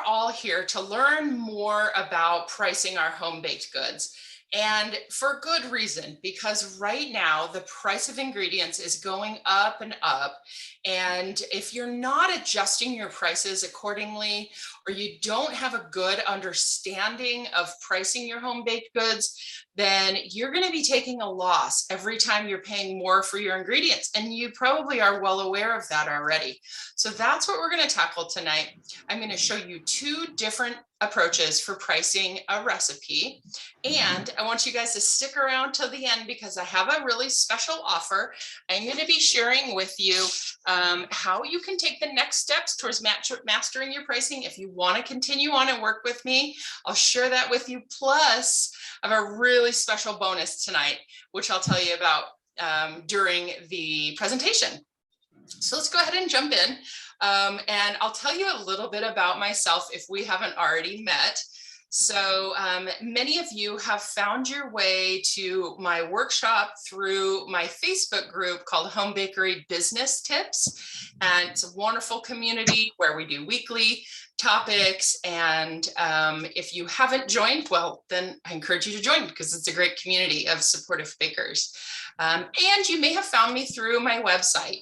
all here to learn more about pricing our home baked goods. And for good reason, because right now the price of ingredients is going up and up. And if you're not adjusting your prices accordingly, or you don't have a good understanding of pricing your home baked goods, then you're going to be taking a loss every time you're paying more for your ingredients. And you probably are well aware of that already. So that's what we're going to tackle tonight. I'm going to show you two different approaches for pricing a recipe. And I want you guys to stick around till the end because I have a really special offer. I'm going to be sharing with you how you can take the next steps towards mastering your pricing. If you want to continue on and work with me, I'll share that with you. Plus, I have a really special bonus tonight, which I'll tell you about during the presentation. So let's go ahead and jump in. And I'll tell you a little bit about myself if we haven't already met. So many of you have found your way to my workshop through my Facebook group called Home Bakery Business Tips. And it's a wonderful community where we do weekly topics. And if you haven't joined, well, then I encourage you to join because it's a great community of supportive bakers. And you may have found me through my website.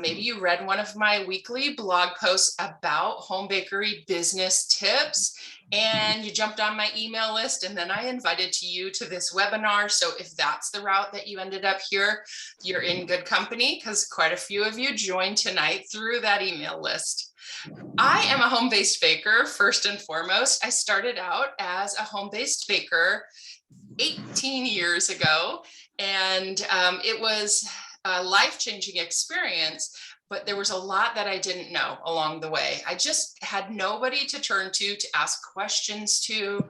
Maybe you read one of my weekly blog posts about home bakery business tips, and you jumped on my email list, and then I invited you to this webinar. So if that's the route that you ended up here, you're in good company because quite a few of you joined tonight through that email list. I am a home-based baker, first and foremost. I started out as a home-based baker 18 years ago, and it was a life-changing experience, but there was a lot that I didn't know along the way. I just had nobody to turn to ask questions to,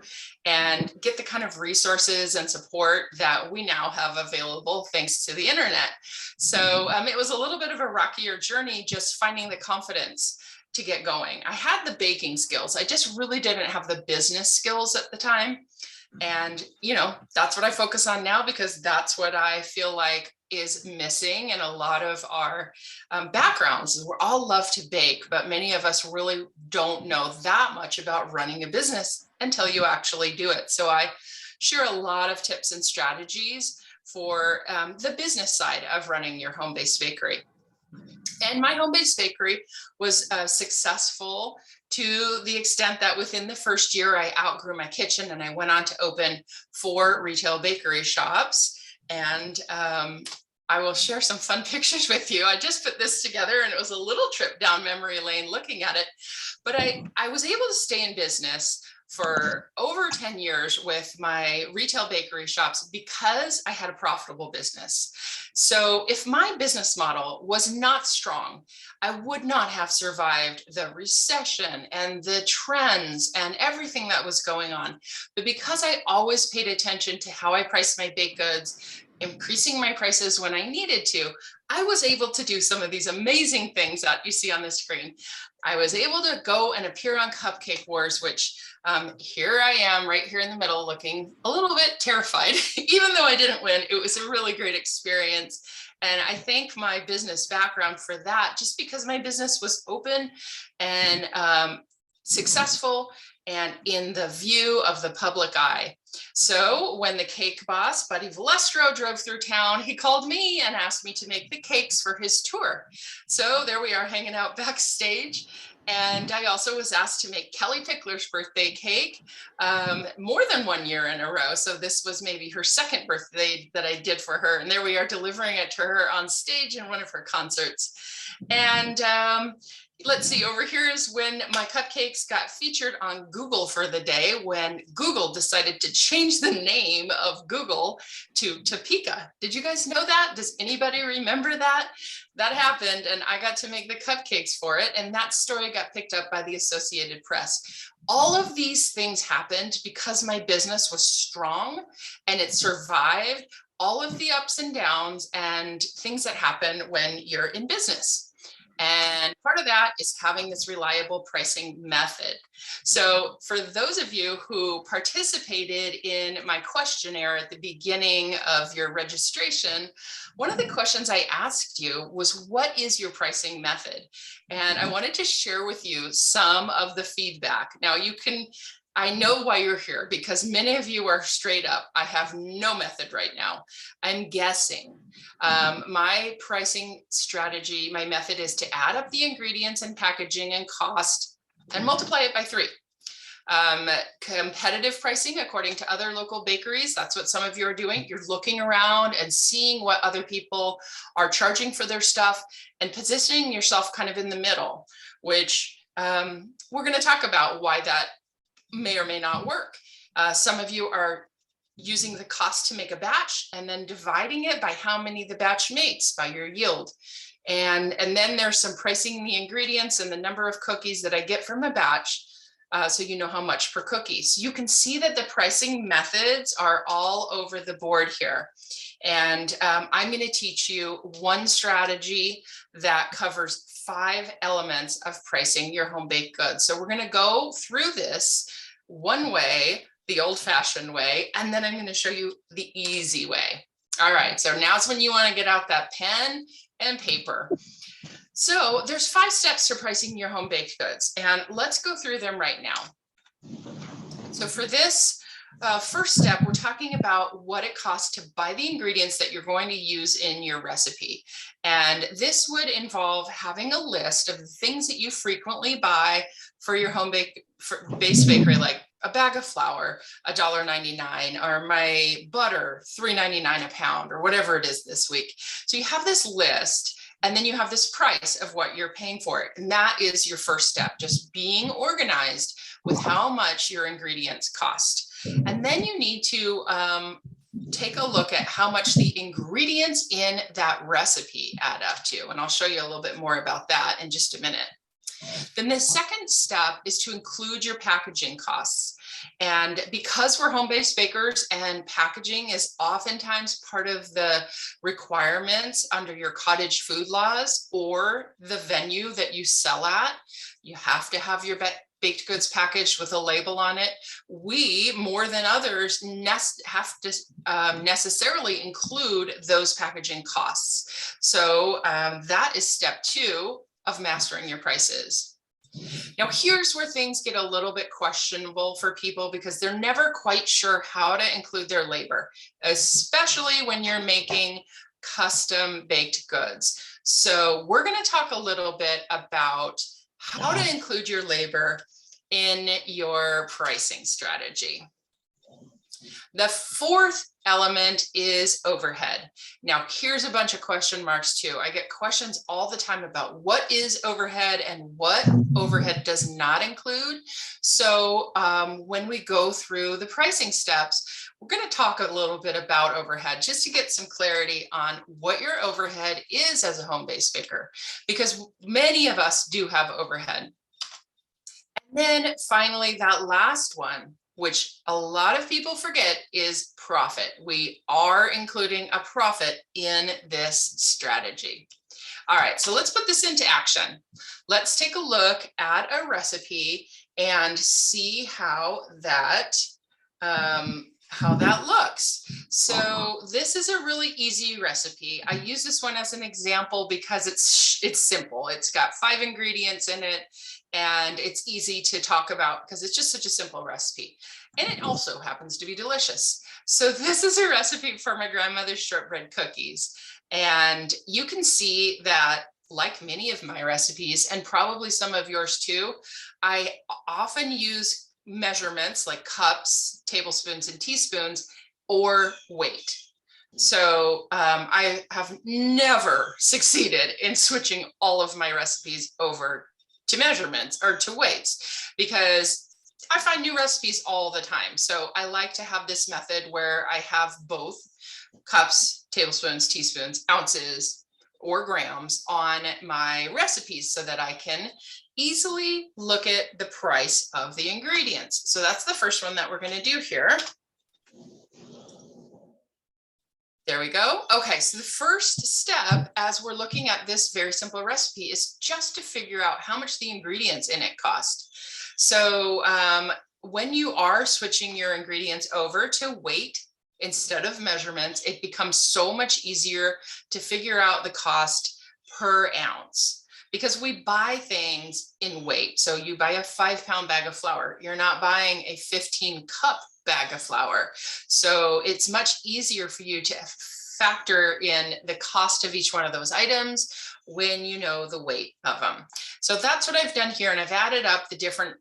and get the kind of resources and support that we now have available thanks to the internet. So it was a little bit of a rockier journey, just finding the confidence to get going. I had the baking skills. I just really didn't have the business skills at the time. And, you know, that's what I focus on now because that's what I feel like is missing in a lot of our backgrounds. We all love to bake, but many of us really don't know that much about running a business until you actually do it. So I share a lot of tips and strategies for the business side of running your home-based bakery. And my home-based bakery was successful to the extent that within the first year, I outgrew my kitchen and I went on to open 4 retail bakery shops. And I will share some fun pictures with you. I just put this together and it was a little trip down memory lane looking at it. But I was able to stay in business for over 10 years with my retail bakery shops because I had a profitable business. So if my business model was not strong, I would not have survived the recession and the trends and everything that was going on. But because I always paid attention to how I priced my baked goods, increasing my prices when I needed to, I was able to do some of these amazing things that you see on the screen. I was able to go and appear on Cupcake Wars, which here I am right here in the middle looking a little bit terrified. Even though I didn't win, it was a really great experience. And I thank my business background for that, just because my business was open and successful and in the view of the public eye. So when the cake boss, Buddy Valestro, drove through town, he called me and asked me to make the cakes for his tour. So there we are hanging out backstage. And I also was asked to make Kelly Pickler's birthday cake more than 1 year in a row. So this was maybe her second birthday that I did for her. And there we are delivering it to her on stage in one of her concerts. And let's see, over here is when my cupcakes got featured on Google for the day, when Google decided to change the name of Google to Topeka. Did you guys know that? Does anybody remember that? That happened, and I got to make the cupcakes for it, and that story got picked up by the Associated Press. All of these things happened because my business was strong and it survived all of the ups and downs and things that happen when you're in business. And part of that is having this reliable pricing method. So for those of you who participated in my questionnaire at the beginning of your registration, one of the questions I asked you was, what is your pricing method? And I wanted to share with you some of the feedback. Now I know why you're here, because many of you are straight up, I have no method right now. I'm guessing. My pricing strategy, my method is to add up the ingredients and packaging and cost and multiply it by 3. Competitive pricing according to other local bakeries. That's what some of you are doing. You're looking around and seeing what other people are charging for their stuff and positioning yourself kind of in the middle, which we're going to talk about why that may or may not work. Some of you are using the cost to make a batch and then dividing it by how many the batch makes by your yield. And then there's some pricing the ingredients and the number of cookies that I get from a batch. So you know how much per cookie. So you can see that the pricing methods are all over the board here. And I'm going to teach you one strategy that covers 5 elements of pricing your home baked goods. So we're going to go through this one way, the old-fashioned way, and then I'm going to show you the easy way. All right, so now's when you want to get out that pen and paper. So there's 5 steps to pricing your home baked goods, and let's go through them right now. So for this first step, we're talking about what it costs to buy the ingredients that you're going to use in your recipe. And this would involve having a list of the things that you frequently buy for your home based bakery, like a bag of flour, $1.99, or my butter, $3.99 a pound, or whatever it is this week. So you have this list, and then you have this price of what you're paying for it. And that is your first step, just being organized with how much your ingredients cost. And then you need to take a look at how much the ingredients in that recipe add up to. And I'll show you a little bit more about that in just a minute. Then the second step is to include your packaging costs. And because we're home-based bakers and packaging is oftentimes part of the requirements under your cottage food laws or the venue that you sell at, you have to have your baked goods packaged with a label on it. We, more than others, have to necessarily include those packaging costs. So that is step 2 of mastering your prices. Now, here's where things get a little bit questionable for people because they're never quite sure how to include their labor, especially when you're making custom baked goods. So we're going to talk a little bit about how to include your labor in your pricing strategy. The fourth element is overhead. Now, here's a bunch of question marks too. I get questions all the time about what is overhead and what overhead does not include. So when we go through the pricing steps, we're going to talk a little bit about overhead just to get some clarity on what your overhead is as a home-based baker, because many of us do have overhead. And then finally, that last one, which a lot of people forget, is profit. We are including a profit in this strategy. All right, so let's put this into action. Let's take a look at a recipe and see how that looks. So this is a really easy recipe. I use this one as an example because it's simple. It's got 5 ingredients in it. And it's easy to talk about because it's just such a simple recipe. And it also happens to be delicious. So this is a recipe for my grandmother's shortbread cookies. And you can see that, like many of my recipes, and probably some of yours too, I often use measurements like cups, tablespoons, and teaspoons, or weight. So I have never succeeded in switching all of my recipes over to measurements or to weights because I find new recipes all the time. So I like to have this method where I have both cups, tablespoons, teaspoons, ounces, or grams on my recipes so that I can easily look at the price of the ingredients. So that's the first one that we're going to do here. There we go. Okay, so the first step as we're looking at this very simple recipe is just to figure out how much the ingredients in it cost. So when you are switching your ingredients over to weight instead of measurements, it becomes so much easier to figure out the cost per ounce because we buy things in weight. So you buy a 5-pound bag of flour. You're not buying a 15-cup bag of flour. So it's much easier for you to factor in the cost of each one of those items when you know the weight of them. So that's what I've done here. And I've added up the different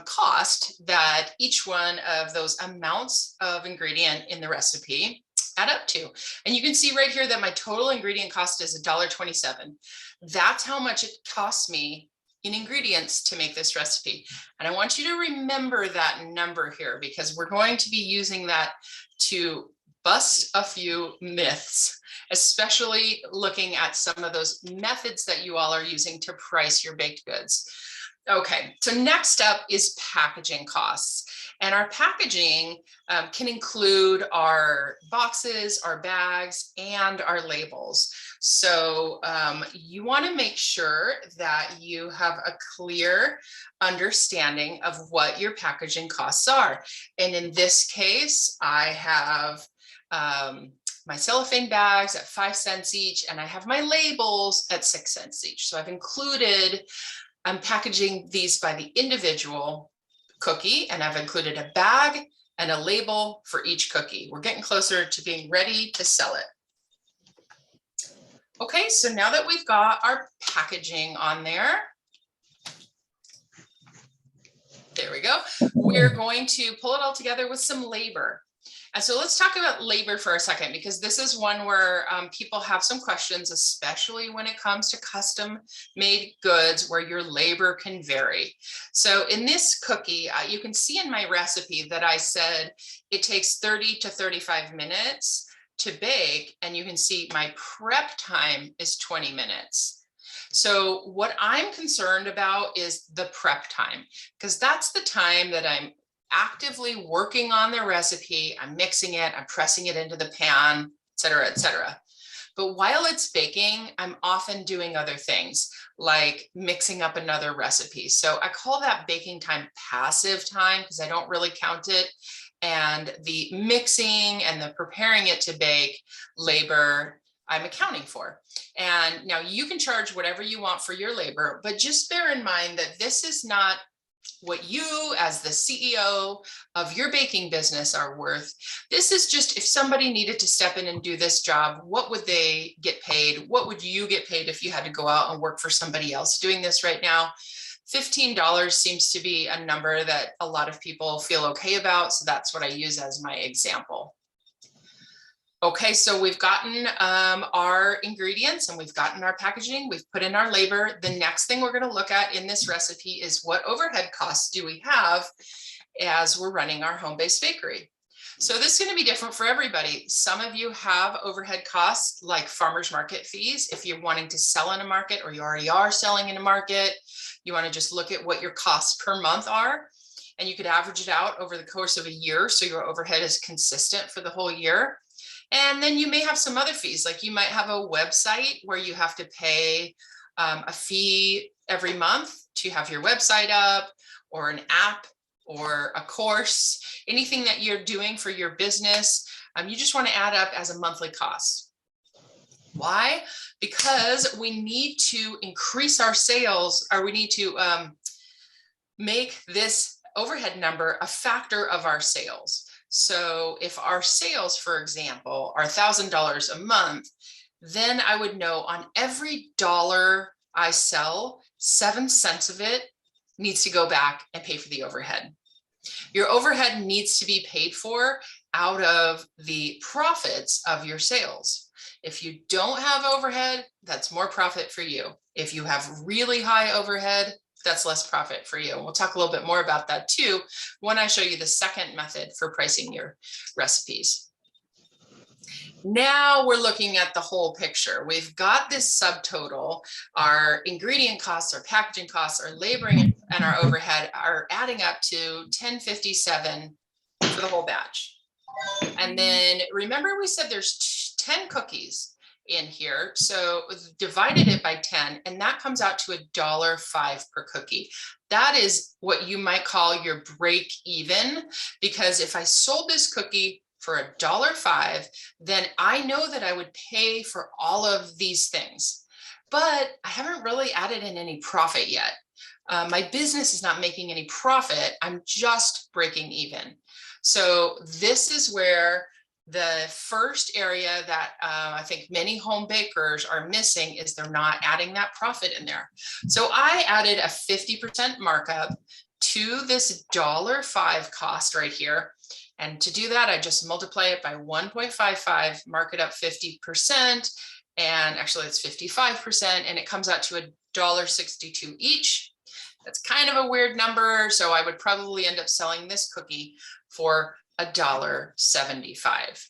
cost that each one of those amounts of ingredient in the recipe add up to. And you can see right here that my total ingredient cost is $1.27. That's how much it costs me in ingredients to make this recipe. And I want you to remember that number here because we're going to be using that to bust a few myths, especially looking at some of those methods that you all are using to price your baked goods. Okay, so next up is packaging costs. And our packaging can include our boxes, our bags, and our labels. So you want to make sure that you have a clear understanding of what your packaging costs are. And in this case, I have my cellophane bags at 5 cents each, and I have my labels at 6 cents each. So I've included, I'm packaging these by the individual cookie, and I've included a bag and a label for each cookie. We're getting closer to being ready to sell it. Okay, so now that we've got our packaging on there, there we go. We're going to pull it all together with some labor. And so let's talk about labor for a second, because this is one where people have some questions, especially when it comes to custom made goods where your labor can vary. So in this cookie, you can see in my recipe that I said it takes 30 to 35 minutes to bake, and you can see my prep time is 20 minutes. So what I'm concerned about is the prep time, because that's the time that I'm actively working on the recipe. I'm mixing it, I'm pressing it into the pan, et cetera, et cetera. But while it's baking, I'm often doing other things like mixing up another recipe. So I call that baking time passive time because I don't really count it. And the mixing and the preparing it to bake labor, I'm accounting for. And now you can charge whatever you want for your labor, but just bear in mind that this is not what you as the CEO of your baking business are worth. This is just if somebody needed to step in and do this job, what would they get paid? What would you get paid if you had to go out and work for somebody else doing this right now? $15 seems to be a number that a lot of people feel okay about. So that's what I use as my example. Okay, so we've gotten our ingredients and we've gotten our packaging, we've put in our labor. The next thing we're going to look at in this recipe is what overhead costs do we have as we're running our home-based bakery. So this is going to be different for everybody. Some of you have overhead costs like farmers market fees. If you're wanting to sell in a market or you already are selling in a market, you want to just look at what your costs per month are. And you could average it out over the course of a year so your overhead is consistent for the whole year. And then you may have some other fees, like you might have a website where you have to pay a fee every month to have your website up, or an app, or a course, anything that you're doing for your business. You just want to add up as a monthly cost. Why? Because we need to increase our sales, or we need to make this overhead number a factor of our sales. So if our sales, for example, are $1,000 a month, then I would know on every dollar I sell, 7 cents of it needs to go back and pay for the overhead. Your overhead needs to be paid for out of the profits of your sales. If you don't have overhead, that's more profit for you. If you have really high overhead, that's less profit for you. We'll talk a little bit more about that too when I show you the second method for pricing your recipes. Now we're looking at the whole picture. We've got this subtotal. Our ingredient costs, our packaging costs, our labor and our overhead are adding up to $10.57 for the whole batch. And then remember we said there's 10 cookies in here. So divided it by 10, and that comes out to $1.05 per cookie. That is what you might call your break even, because if I sold this cookie for $1.05, then I know that I would pay for all of these things, but I haven't really added in any profit yet. My business is not making any profit. I'm just breaking even. So this is where the first area that I think many home bakers are missing is they're not adding that profit in there. So I added a 50% markup to this $1.05 cost right here. And to do that, I just multiply it by 1.55, mark it up 50%, and actually it's 55%, and it comes out to $1.62 each. That's kind of a weird number, so I would probably end up selling this cookie for $1.75.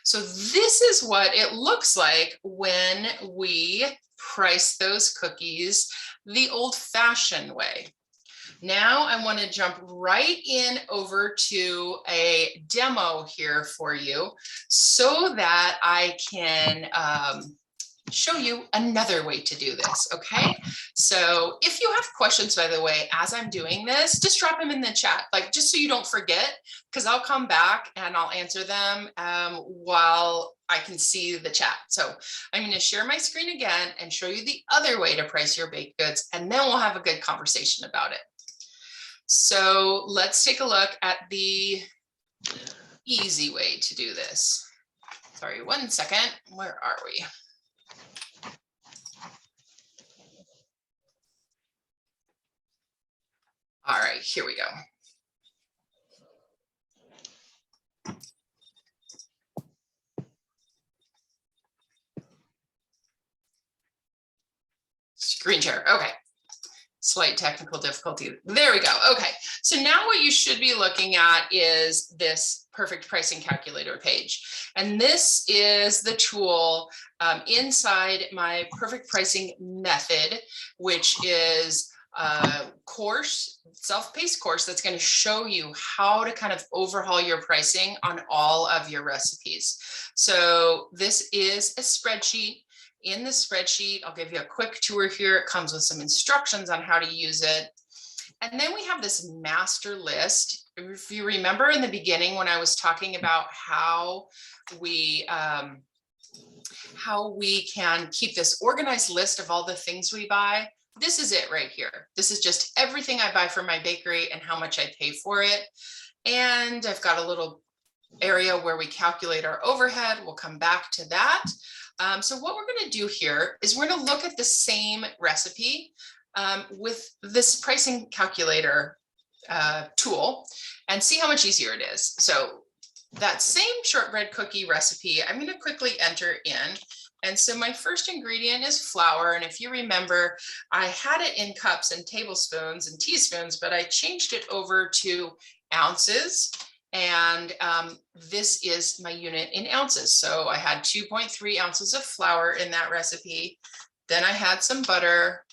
So this is what it looks like when we price those cookies the old-fashioned way. Now I want to jump right in over to a demo here for you so that I can show you another way to do this. Okay, so if you have questions, by the way, as I'm doing this, just drop them in the chat, like just so you don't forget, because I'll come back and I'll answer them while I can see the chat. So I'm going to share my screen again and show you the other way to price your baked goods, and then we'll have a good conversation about it. So let's take a look at the easy way to do this. Sorry, 1 second. Where are we? All right, here we go. Screen share, okay. Slight technical difficulty. There we go. Okay, so now what you should be looking at is this perfect pricing calculator page. And this is the tool inside my perfect pricing method, which is a course, self-paced course that's going to show you how to kind of overhaul your pricing on all of your recipes. So this is a spreadsheet. In the spreadsheet, I'll give you a quick tour here. It comes with some instructions on how to use it. And then we have this master list. If you remember in the beginning when I was talking about how we can keep this organized list of all the things we buy, this is it right here. This is just everything I buy from my bakery and how much I pay for it. And I've got a little area where we calculate our overhead. We'll come back to that. So what we're going to do here is we're going to look at the same recipe with this pricing calculator tool and see how much easier it is. So that same shortbread cookie recipe, I'm going to quickly enter in. And so my first ingredient is flour. And if you remember, I had it in cups and tablespoons and teaspoons, but I changed it over to ounces. And this is my unit in ounces. So I had 2.3 ounces of flour in that recipe. Then I had some butter,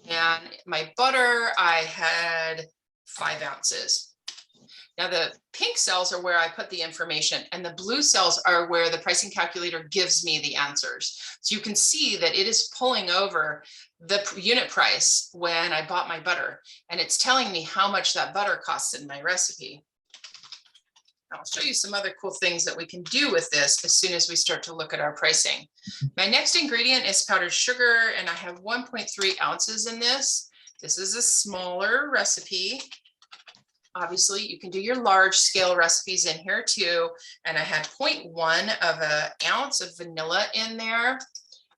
and my butter, I had 5 ounces. Now the pink cells are where I put the information, and the blue cells are where the pricing calculator gives me the answers. So you can see that it is pulling over the unit price when I bought my butter, and it's telling me how much that butter costs in my recipe. I'll show you some other cool things that we can do with this as soon as we start to look at our pricing. My next ingredient is powdered sugar, and I have 1.3 ounces in this. This is a smaller recipe. Obviously, you can do your large scale recipes in here too. And I had 0.1 of an ounce of vanilla in there.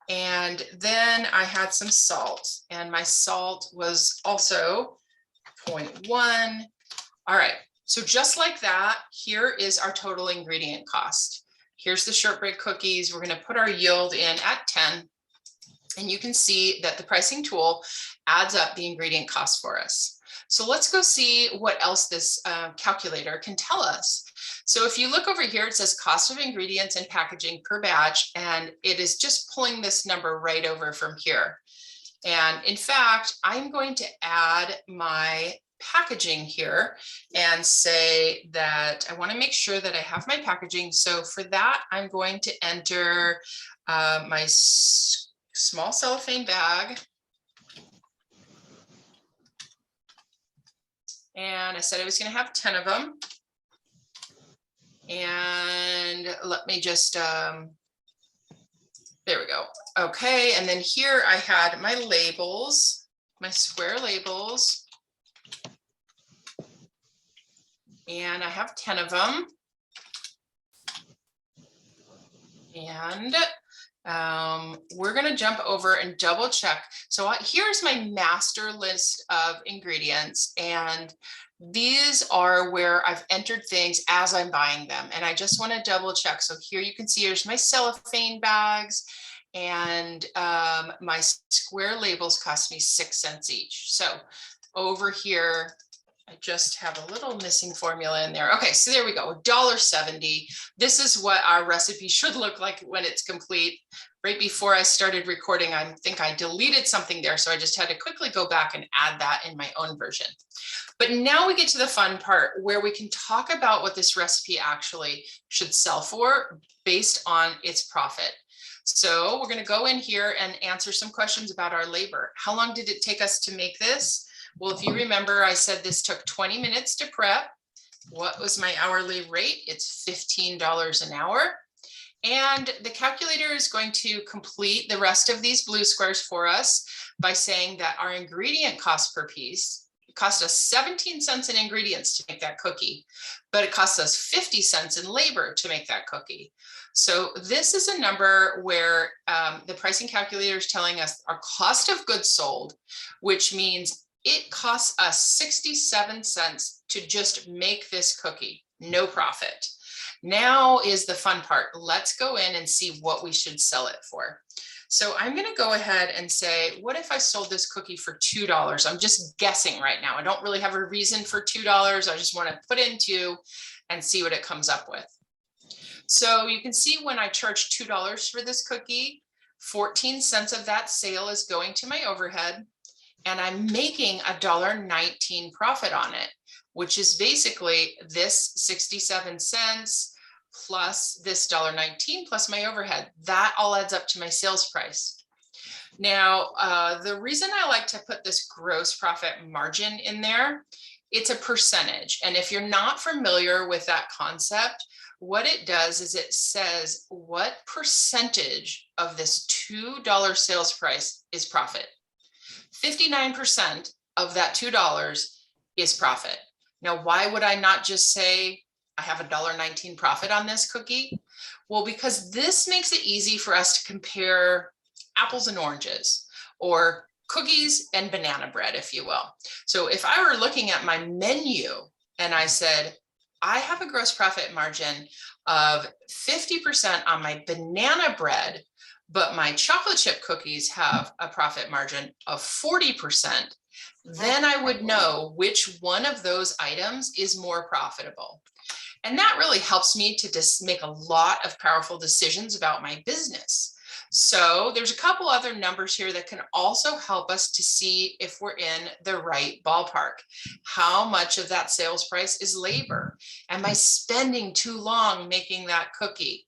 And then I had some salt, and my salt was also 0.1. All right. So just like that, here is our total ingredient cost. Here's the shortbread cookies. We're going to put our yield in at 10. And you can see that the pricing tool adds up the ingredient cost for us. So let's go see what else this calculator can tell us. So if you look over here, it says cost of ingredients and packaging per batch, and it is just pulling this number right over from here. And in fact, I'm going to add my packaging here and say that I want to make sure that I have my packaging. So for that, I'm going to enter my small cellophane bag. And I said I was going to have 10 of them. And let me just, there we go. Okay, and then here I had my labels, my square labels. And I have 10 of them. And we're going to jump over and double check. So here's my master list of ingredients. And these are where I've entered things as I'm buying them. And I just want to double check. So here you can see here's my cellophane bags. And my square labels cost me 6 cents each. So over here, I just have a little missing formula in there. Okay, so there we go, $1.70. This is what our recipe should look like when it's complete. Right before I started recording, I think I deleted something there, so I just had to quickly go back and add that in my own version. But now we get to the fun part where we can talk about what this recipe actually should sell for based on its profit. So we're going to go in here and answer some questions about our labor. How long did it take us to make this? Well, if you remember, I said this took 20 minutes to prep. What was my hourly rate? It's $15 an hour. And the calculator is going to complete the rest of these blue squares for us by saying that our ingredient cost per piece cost us 17 cents in ingredients to make that cookie, but it costs us 50 cents in labor to make that cookie. So this is a number where the pricing calculator is telling us our cost of goods sold, which means it costs us 67 cents to just make this cookie, no profit. Now is the fun part. Let's go in and see what we should sell it for. So I'm going to go ahead and say, what if I sold this cookie for $2? I'm just guessing right now. I don't really have a reason for $2. I just want to put in 2 and see what it comes up with. So you can see when I charge $2 for this cookie, 14 cents of that sale is going to my overhead, and I'm making $1.19 profit on it, which is basically this 67 cents plus this $1.19 plus my overhead. That all adds up to my sales price. Now, the reason I like to put this gross profit margin in there, it's a percentage. And if you're not familiar with that concept, what it does is it says what percentage of this $2 sales price is profit. 59% of that $2 is profit. Now, why would I not just say I have $1.19 profit on this cookie? Well, because this makes it easy for us to compare apples and oranges, or cookies and banana bread, if you will. So if I were looking at my menu and I said, I have a gross profit margin of 50% on my banana bread, but my chocolate chip cookies have a profit margin of 40%, then I would know which one of those items is more profitable. And that really helps me to just make a lot of powerful decisions about my business. So there's a couple other numbers here that can also help us to see if we're in the right ballpark. How much of that sales price is labor? Am I spending too long making that cookie?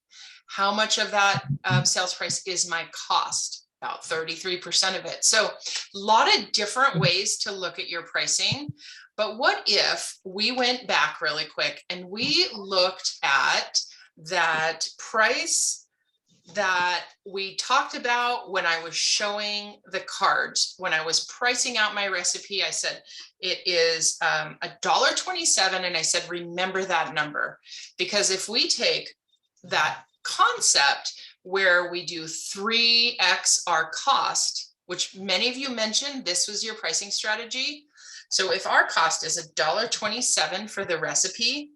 How much of that sales price is my cost? About 33% of it. So a lot of different ways to look at your pricing. But what if we went back really quick and we looked at that price that we talked about when I was showing the cards? When I was pricing out my recipe, I said it is $1.27, and I said remember that number, because if we take that concept where we do 3x our cost, which many of you mentioned this was your pricing strategy. So if our cost is $1.27 for the recipe,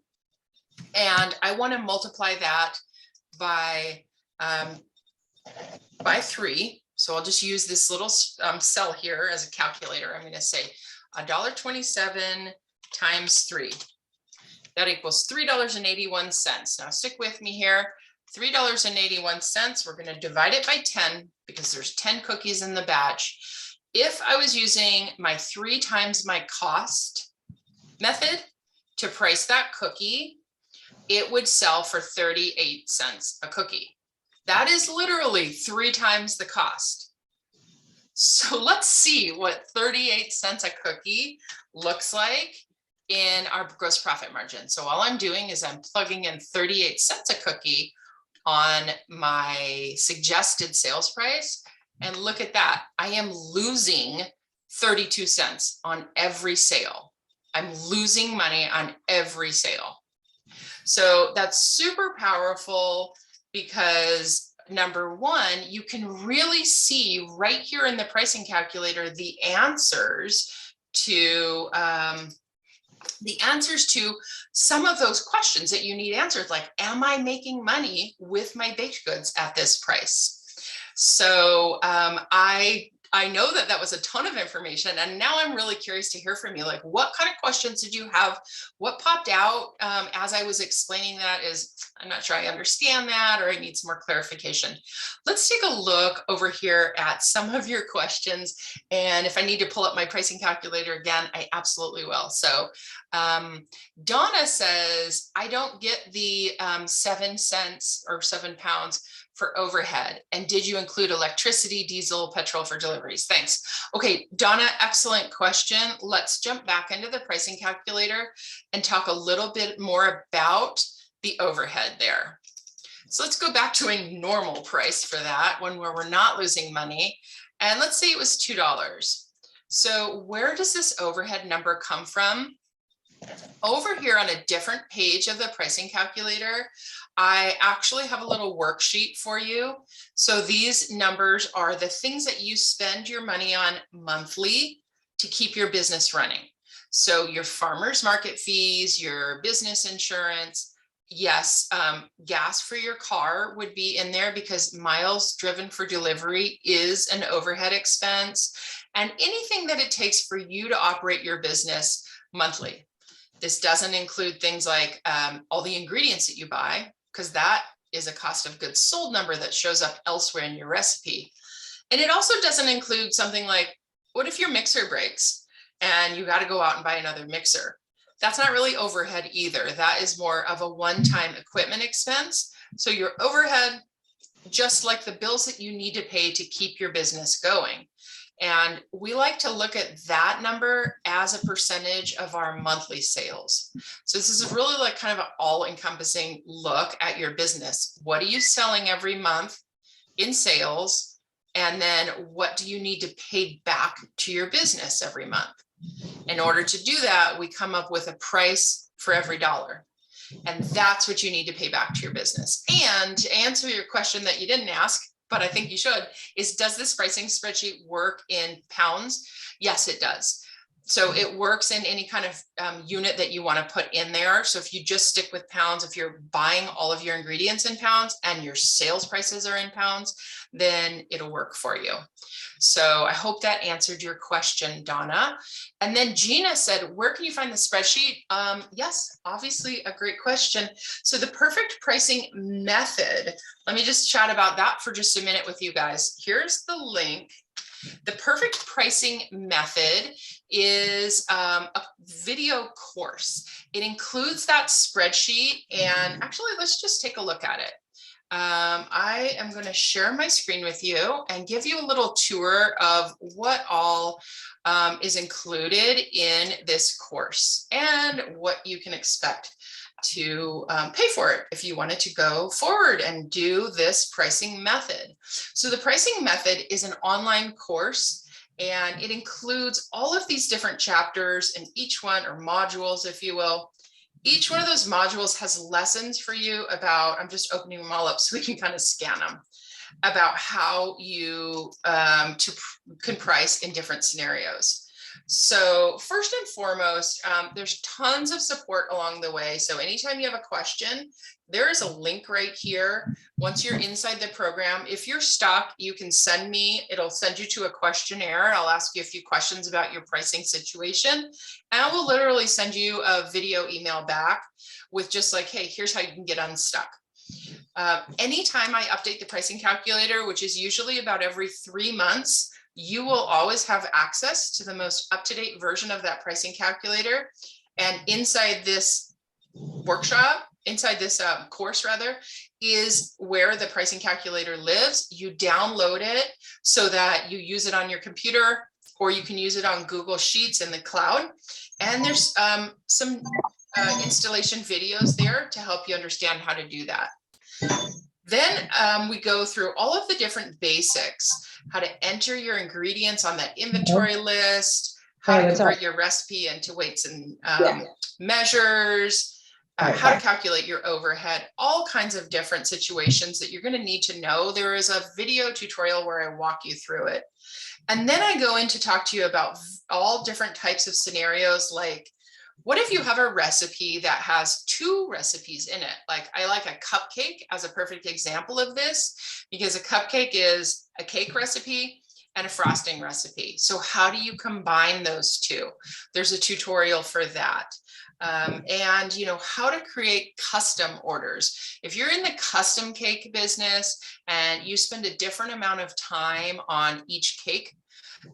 and I want to multiply that by 3. So I'll just use this little cell here as a calculator. I'm going to say $1.27 times 3. That equals $3.81. Now stick with me here. $3.81. We're going to divide it by 10 because there's 10 cookies in the batch. If I was using my 3 times my cost method to price that cookie, it would sell for 38 cents a cookie. That is literally 3 times the cost. So let's see what 38 cents a cookie looks like in our gross profit margin. So all I'm doing is I'm plugging in 38 cents a cookie on my suggested sales price. And look at that. I am losing 32 cents on every sale. I'm losing money on every sale. So that's super powerful because number one, you can really see right here in the pricing calculator the answers to some of those questions that you need answered, like, am I making money with my baked goods at this price? So I know that that was a ton of information, and now I'm really curious to hear from you. Like, what kind of questions did you have? What popped out as I was explaining that is, I'm not sure I understand that, or I need some more clarification. Let's take a look over here at some of your questions. And if I need to pull up my pricing calculator again, I absolutely will. So Donna says, I don't get the 7 cents or 7 pounds for overhead. And did you include electricity, diesel, petrol for deliveries? Thanks. Okay, Donna, excellent question. Let's jump back into the pricing calculator and talk a little bit more about the overhead there. So let's go back to a normal price for that, one where we're not losing money. And let's say it was $2. So where does this overhead number come from? Over here on a different page of the pricing calculator, I actually have a little worksheet for you. So these numbers are the things that you spend your money on monthly to keep your business running. So your farmer's market fees, your business insurance, yes, gas for your car would be in there because miles driven for delivery is an overhead expense, and anything that it takes for you to operate your business monthly. This doesn't include things like all the ingredients that you buy, because that is a cost of goods sold number that shows up elsewhere in your recipe. And it also doesn't include something like, what if your mixer breaks and you got to go out and buy another mixer? That's not really overhead either. That is more of a one-time equipment expense. So your overhead, just like the bills that you need to pay to keep your business going. And we like to look at that number as a percentage of our monthly sales. So this is really like kind of an all-encompassing look at your business. What are you selling every month in sales? And then what do you need to pay back to your business every month? In order to do that, we come up with a price for every dollar. And that's what you need to pay back to your business. And to answer your question that you didn't ask, but I think you should, is does this pricing spreadsheet work in pounds? Yes, it does. So it works in any kind of unit that you want to put in there. So if you just stick with pounds, if you're buying all of your ingredients in pounds and your sales prices are in pounds, then it'll work for you. So I hope that answered your question, Donna. And then Gina said, where can you find the spreadsheet? Yes, obviously a great question. So the perfect pricing method, let me just chat about that for just a minute with you guys. Here's the link. The perfect pricing method is a video course. It includes that spreadsheet, and actually, let's just take a look at it. I am going to share my screen with you and give you a little tour of what all is included in this course and what you can expect to pay for it if you wanted to go forward and do this pricing method. So the pricing method is an online course, and it includes all of these different chapters, and each one, or modules, if you will. Each one of those modules has lessons for you about, I'm just opening them all up so we can kind of scan them, about how you can price in different scenarios. So first and foremost, there's tons of support along the way. So anytime you have a question, there is a link right here. Once you're inside the program, if you're stuck, you can send me, it'll send you to a questionnaire. I'll ask you a few questions about your pricing situation. And I will literally send you a video email back with just like, hey, here's how you can get unstuck. Anytime I update the pricing calculator, which is usually about every 3 months, you will always have access to the most up-to-date version of that pricing calculator. And inside this workshop, inside this course rather, is where the pricing calculator lives. You download it so that you use it on your computer, or you can use it on Google Sheets in the cloud. And there's some installation videos there to help you understand how to do that. Then we go through all of the different basics, how to enter your ingredients on that inventory list, how to convert your recipe into weights and measures, how to calculate your overhead, all kinds of different situations that you're going to need to know. There is a video tutorial where I walk you through it. And then I go in to talk to you about all different types of scenarios, like what if you have a recipe that has 2 recipes in it? Like I like a cupcake as a perfect example of this, because a cupcake is a cake recipe and a frosting recipe. So how do you combine those 2? There's a tutorial for that. And you know, how to create custom orders. If you're in the custom cake business and you spend a different amount of time on each cake,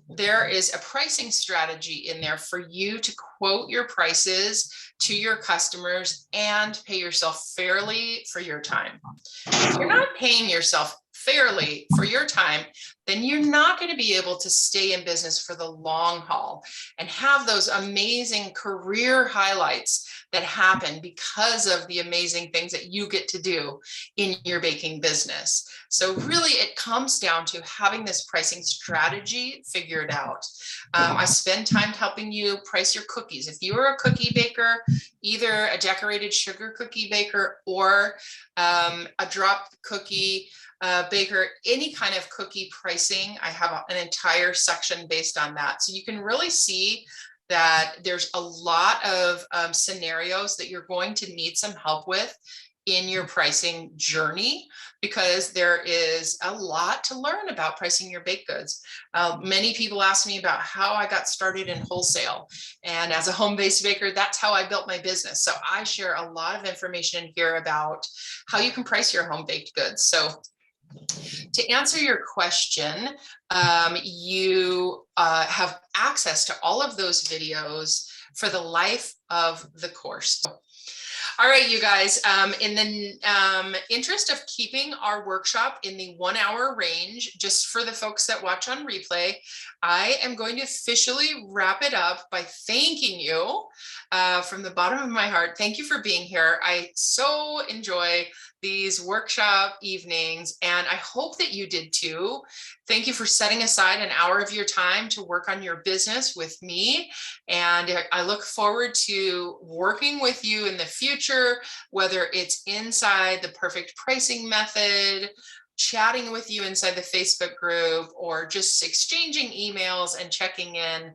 there is a pricing strategy in there for you to quote your prices to your customers and pay yourself fairly for your time. If you're not paying yourself fairly for your time, then you're not going to be able to stay in business for the long haul and have those amazing career highlights that happen because of the amazing things that you get to do in your baking business. So really it comes down to having this pricing strategy figured out. I spend time helping you price your cookies. If you are a cookie baker, either a decorated sugar cookie baker or a drop cookie baker, any kind of cookie pricing, I have an entire section based on that. So you can really see that there's a lot of scenarios that you're going to need some help with in your pricing journey, because there is a lot to learn about pricing your baked goods. Many people ask me about how I got started in wholesale. And as a home-based baker, that's how I built my business. So I share a lot of information here about how you can price your home baked goods. So to answer your question, you have access to all of those videos for the life of the course. All right, you guys, in the interest of keeping our workshop in the 1 hour range, just for the folks that watch on replay, I am going to officially wrap it up by thanking you from the bottom of my heart. Thank you for being here. I so enjoy these workshop evenings, and I hope that you did too. Thank you for setting aside an hour of your time to work on your business with me. And I look forward to working with you in the future, whether it's inside the perfect pricing method, chatting with you inside the Facebook group, or just exchanging emails and checking in